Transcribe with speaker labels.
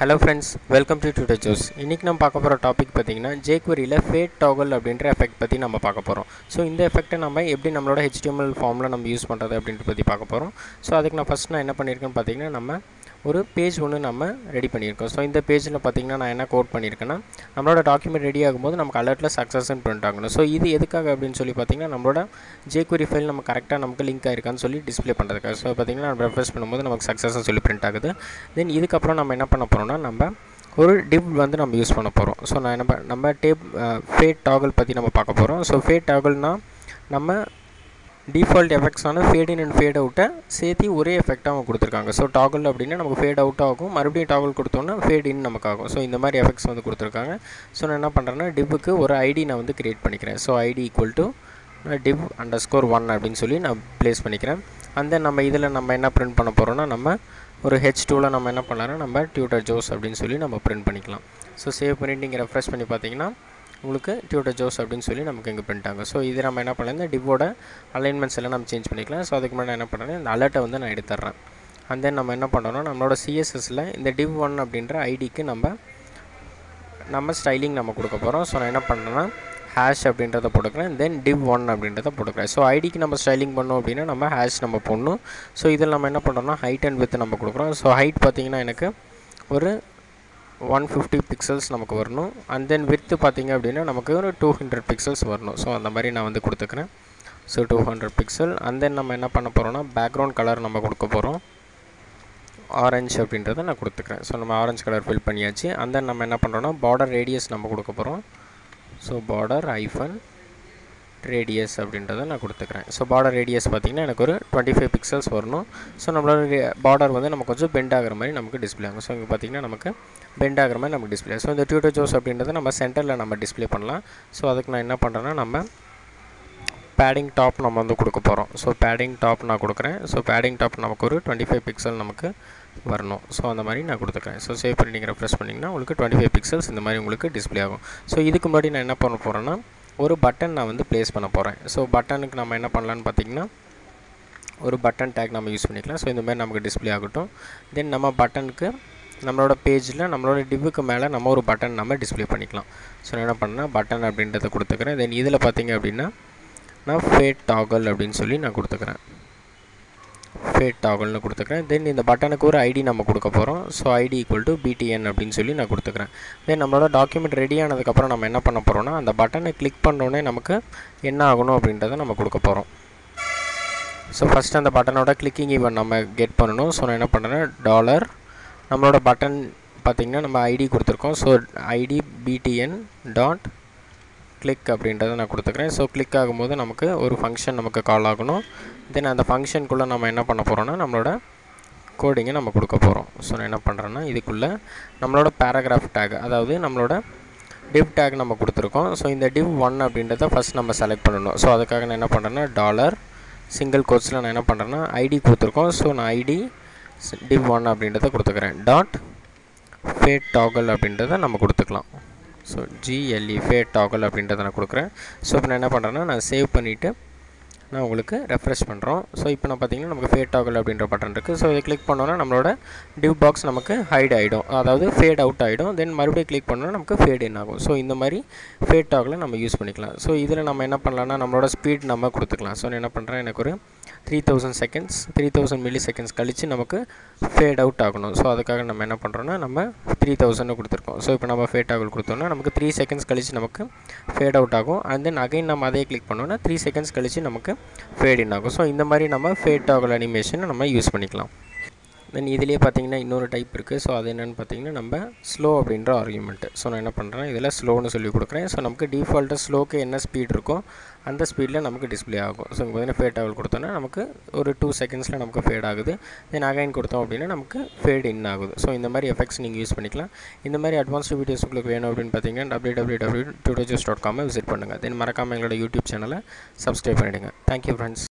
Speaker 1: Hello friends, welcome to Tutor Juice. இன்னைக்கு நம்ம பார்க்க போகிற டாபிக் பார்த்தீங்கன்னா jQueryல ஃபேட் டாகல் அப்படின்ற எஃபெக்ட் பற்றி நம்ம பார்க்க போகிறோம். ஸோ இந்த எஃபெக்ட்டை நம்ம எப்படி நம்மளோட HTML ஃபார்மில் நம்ம யூஸ் பண்ணுறது அப்படின்ற பற்றி பார்க்க போகிறோம். ஸோ அதுக்கு நான் என்ன பண்ணியிருக்கேன்னு பார்த்தீங்கன்னா நம்ம ஒரு பேஜ் ஒன்று நம்ம ரெடி பண்ணியிருக்கோம். ஸோ இந்த பேஜில் பார்த்தீங்கன்னா நான் என்ன கோட் பண்ணியிருக்கேன்னா நம்மளோட டாக்குமெண்ட் ரெடி ஆகும்போது நமக்கு அலர்ட்டில் சக்ஸஸ்ன்னு பிரிண்ட் ஆகணும். ஸோ இது எதுக்காக அப்படின்னு சொல்லி பார்த்தீங்கன்னா நம்மளோட jQuery ஃபைல் நம்ம கரெக்டாக நமக்கு லிங்க் ஆயிருக்கான்னு சொல்லி டிஸ்ப்ளே பண்ணுறதுக்காக. ஸோ பார்த்தீங்கன்னா நம்ம ரெஃப்ரெஷ் பண்ணும்போது நமக்கு சக்ஸஸ்ன்னு சொல்லி பிரிண்ட் ஆகுது. தென் இதுக்கப்புறம் நம்ம என்ன பண்ண போகிறோம்னா நம்ம ஒரு டிவ் வந்து நம்ம யூஸ் பண்ண போகிறோம். ஸோ நான் நம்ம ஃபேட் டாகல் பற்றி நம்ம பார்க்க போகிறோம். ஸோ ஃபேட் டாகல்னால் நம்ம டிஃபால்ட் எஃபெக்ட்ஸான ஃபேட் இன் அண்ட் ஃபேட் அவுட்டை சேர்த்து ஒரே எஃபெக்டாக அவங்க கொடுத்துருக்காங்க. ஸோ டாகல் அப்படின்னா நமக்கு ஃபேட் அவுட் ஆகும், மறுபடியும் டாகல் கொடுத்தோன்னா ஃபேட் இன் நமக்கு ஆகும். ஸோ இந்த மாதிரி எஃபெக்ட்ஸ் வந்து கொடுத்துருக்காங்க. ஸோ நான் என்ன பண்ணுறேன்னா டிவ்வுக்கு ஒரு ஐடி நான் வந்து க்ரியேட் பண்ணிக்கிறேன். So ID equal to div_1 அப்படின்னு சொல்லி நான் ப்ளேஸ் பண்ணிக்கிறேன். அந்த நம்ம இதில் நம்ம என்ன பிரிண்ட் பண்ண போகிறோம்னா நம்ம ஒரு H2ல் நம்ம என்ன பண்ணலாம்னா நம்ம Tutor Juice அப்படின்னு சொல்லி நம்ம பிரிண்ட் பண்ணிக்கலாம். ஸோ சேவ் பண்ணிவிட்டு நீங்கள் ரெஃப்ரெஷ் பண்ணி பார்த்தீங்கன்னா உங்களுக்கு Tutor Juice அப்படின்னு சொல்லி நமக்கு இங்கே பிரிண்ட் ஆகும். ஸோ இது நம்ம என்ன பண்ணலாம், இந்த டிவோட அலைன்மெண்ட்ஸ் எல்லாம் நம்ம சேஞ்ச் பண்ணிக்கலாம். ஸோ அதுக்கு முன்னாடி என்ன பண்ணுறேன், இந்த அலர்ட்டை வந்து நான் எடுத்துட்றேன். அண்ட் தென் நம்ம என்ன பண்ணுறோம்னா நம்மளோட CSSல் இந்த div1 அப்படின்ற ஐடிக்கு நம்ம ஸ்டைலிங் நம்ம கொடுக்க போகிறோம். ஸோ நான் என்ன பண்ணுறேன்னா ஹேஷ் அப்படின்றத போட்டுக்கிறேன், தென் div1 அப்படின்றத போட்டுக்கிறேன். ஸோ ஐடிக்கு நம்ம ஸ்டைலிங் பண்ணோம் அப்படின்னா நம்ம ஹேஷ் நம்ம போடணும். ஸோ இதில் நம்ம என்ன பண்ணுறோம்னா ஹைட் அண்ட் வித் நம்ம கொடுக்குறோம். ஸோ ஹைட் பார்த்திங்கன்னா எனக்கு ஒரு 150 பிக்சல்ஸ் நமக்கு வரணும். அண்ட் தென் வித் பார்த்திங்க அப்படின்னா நமக்கு ஒரு 200 பிக்சல்ஸ் வரணும். ஸோ அந்த மாதிரி நான் வந்து கொடுத்துக்கிறேன். So 200 pixel. அண்ட் தென் நம்ம என்ன பண்ண போகிறோம்னா பேக்ரவுண்ட் கலர் நம்ம கொடுக்க போகிறோம், ஆரஞ்சு அப்படின்றத நான் கொடுத்துக்கிறேன். ஸோ நம்ம ஆரஞ்சு கலர் ஃபில் பண்ணியாச்சு. அண்ட் தென் நம்ம என்ன பண்ணுறோம்னா பார்டர் ரேடியஸ் நம்ம கொடுக்க போகிறோம். ஸோ பார்டர் -radius அப்படின்றத நான் கொடுத்துக்கிறேன். ஸோ பார்டர் ரேடியஸ் பார்த்திங்கன்னா எனக்கு ஒரு 25 பிக்சல்ஸ் வரணும். ஸோ நம்மளோட பார்டர் வந்து நம்ம கொஞ்சம் பெண்ட் ஆகிற மாதிரி நமக்கு டிஸ்பிளே ஆகும். ஸோ இங்கே பார்த்திங்கன்னா நமக்கு பெண்ட் ஆகிற மாதிரி நமக்கு டிஸ்பிளே. ஸோ இந்த Tutor Juice அப்படின்றத நம்ம சென்டரில் நம்ம டிஸ்பிளே பண்ணலாம். ஸோ அதுக்கு நான் என்ன பண்ணுறேன்னா நம்ம பேடிங் டாப் நம்ம வந்து கொடுக்க போகிறோம். ஸோ பேடிங் டாப் நான் கொடுக்குறேன். ஸோ பேடிங் டாப் நமக்கு ஒரு 25 பிக்சல் நமக்கு வரணும். ஸோ அந்த மாதிரி நான் கொடுத்துக்கிறேன். ஸோ சேவ் பண்ணி நீங்கள் ரெஃப்ரெஷ் பண்ணிங்கன்னா உங்களுக்கு 25 பிக்சல்ஸ் இந்த மாதிரி உங்களுக்கு டிஸ்பிளே ஆகும். ஸோ இதுக்கு முன்னாடி நான் என்ன பண்ண போகிறேன்னா ஒரு பட்டன் நான் வந்து ப்ளேஸ் பண்ண போகிறேன். ஸோ பட்டனுக்கு நம்ம என்ன பண்ணலான்னு பார்த்திங்கன்னா ஒரு பட்டன் டேக் நம்ம யூஸ் பண்ணிக்கலாம். ஸோ இந்த மாதிரி நமக்கு டிஸ்பிளே ஆகட்டும். தென் நம்ம பட்டனுக்கு நம்மளோட பேஜில் நம்மளோட டிவ்வுக்கு மேலே நம்ம ஒரு பட்டன் நம்ம டிஸ்பிளே பண்ணிக்கலாம். ஸோ நான் என்ன பண்ணேன் பட்டன் அப்படின்றத கொடுத்துக்கிறேன். தென் இதில் பார்த்திங்க அப்படின்னா நான் ஃபேட் டாகல் அப்படின்னு சொல்லி நான் கொடுத்துக்கிறேன், ஃபேட் டாகல்னு கொடுத்துக்கிறேன். தென் இந்த பட்டனுக்கு ஒரு ஐடி நம்ம கொடுக்க போகிறோம். So ID equal to BTN அப்படின்னு சொல்லி நான் கொடுத்துக்கிறேன். தென் நம்மளோட டாக்குமெண்ட் ரெடி ஆனதுக்கப்புறம் நம்ம என்ன பண்ண போகிறோம்னா அந்த பட்டனை கிளிக் பண்ணோன்னே நமக்கு என்ன ஆகணும் அப்படின்றத நம்ம கொடுக்க போகிறோம். ஸோ ஃபஸ்ட்டு அந்த பட்டனோட கிளிக்கிங் ஈவெண்ட் நம்ம கெட் பண்ணணும். ஸோ நான் என்ன பண்ணுறேன் நம்மளோட பட்டன் பார்த்திங்கன்னா நம்ம ஐடி கொடுத்துருக்கோம். So ID BTN dot click அப்படின்றத நான் கொடுத்துக்கிறேன். ஸோ கிளிக் ஆகும்போது நமக்கு ஒரு ஃபங்க்ஷன் நமக்கு கால் ஆகணும். தென் அந்த ஃபங்க்ஷனுக்குள்ளே நம்ம என்ன பண்ண போகிறோம்னா நம்மளோட கோடிங்கை நம்ம கொடுக்க போகிறோம். ஸோ நான் என்ன பண்ணுறேன்னா இதுக்குள்ளே நம்மளோட பேராகிராஃப் டேக், அதாவது நம்மளோட div டேக் நம்ம கொடுத்துருக்கோம். ஸோ இந்த div1 அப்படின்றத ஃபஸ்ட் நம்ம செலக்ட் பண்ணணும். ஸோ அதுக்காக நான் என்ன பண்ணுறேன்னா சிங்கிள் கோட்ஸில் நான் என்ன பண்ணுறேன்னா ஐடி கொடுத்துருக்கோம். ஸோ நான் ஐடி div1 அப்படின்றத கொடுத்துக்கிறேன். ஃபேட் டாகல் அப்படின்றத நம்ம கொடுத்துக்கலாம். ஸோ GLE ஃபேட் டாகல் அப்படின்றத நான் கொடுக்குறேன். ஸோ இப்போ நான் என்ன பண்ணுறேன்னா நான் சேவ் பண்ணிவிட்டு நான் உங்களுக்கு ரெஃப்ரெஷ் பண்ணுறோம். ஸோ இப்போ நான் பார்த்திங்கன்னா நமக்கு ஃபேட் டாகல் அப்படின்ற பட்டன் இருக்குது. ஸோ இதை கிளிக் பண்ணோன்னா நம்மளோட டிவ் பாக்ஸ் நமக்கு ஹைட் ஆகிடும், அதாவது ஃபேட் அவுட் ஆகிடும். தென் மறுபடியும் கிளிக் பண்ணோன்னா நமக்கு ஃபேட் இன் ஆகும். ஸோ இந்த மாதிரி ஃபேட் டாகலை நம்ம யூஸ் பண்ணிக்கலாம். ஸோ இதில் நம்ம என்ன பண்ணலாம்னா நம்மளோட ஸ்பீட் நம்ம கொடுத்துக்கலாம். ஸோ நான் என்ன பண்ணுறேன், எனக்கு ஒரு 3000 மில்லி செகண்ட்ஸ் கழித்து நமக்கு ஃபேட் அவுட் ஆகணும். ஸோ அதுக்காக நம்ம என்ன பண்ணுறோன்னா நம்ம 3000 கொடுத்துருக்கோம். ஸோ இப்போ நம்ம ஃபேட் டாகல் கொடுத்தோன்னா நமக்கு 3 செகண்ட்ஸ் கழித்து நமக்கு ஃபேட் அவுட் ஆகும். அண்ட் தென் அகைன் நம்ம அதே கிளிக் பண்ணோன்னா 3 செகண்ட்ஸ் கழித்து நமக்கு ஃபேட் இன் ஆகும். ஸோ இந்த மாதிரி நம்ம ஃபேட் டாகல் அனிமேஷனை நம்ம யூஸ் பண்ணிக்கலாம். தென் இதிலே பார்த்திங்கன்னா இன்னொரு டைப் இருக்குது. ஸோ அது என்னென்னு பார்த்திங்கன்னா நம்ம ஸ்லோ அப்படின்ற ஆர்குமெண்ட்டு. ஸோ நான் என்ன பண்ணுறேன் இதில் ஸ்லோன்னு சொல்லி கொடுக்குறேன். ஸோ நமக்கு டிஃபால்ட்டாக ஸ்லோக்கு என்ன ஸ்பீட் இருக்கோ அந்த ஸ்பீடில் நமக்கு டிஸ்பிளே ஆகும். ஸோ இங்கே பார்த்திங்கன்னா ஃபேட் டாகல் கொடுத்தோன்னா நமக்கு ஒரு 2 செகண்ட்ஸில் நமக்கு ஃபேட் ஆகுது. தென் அகைன் கொடுத்தோம் அப்படின்னா நமக்கு ஃபேட் இன் ஆகுது. ஸோ இந்த மாதிரி எஃபெக்ட்ஸ் நீங்கள் யூஸ் பண்ணிக்கலாம். இந்த மாதிரி அட்வான்ஸ்டு வீடியோஸ் உங்களுக்கு வேணும் அப்படின்னு பார்த்தீங்கன்னா www.tutorjuice.com விசிட் பண்ணுங்கள். தென் மறக்காமல் எங்களோட யூடியூப் சேனலை சப்ஸ்கிரைப் பண்ணிவிடுங்க. Thank you friends.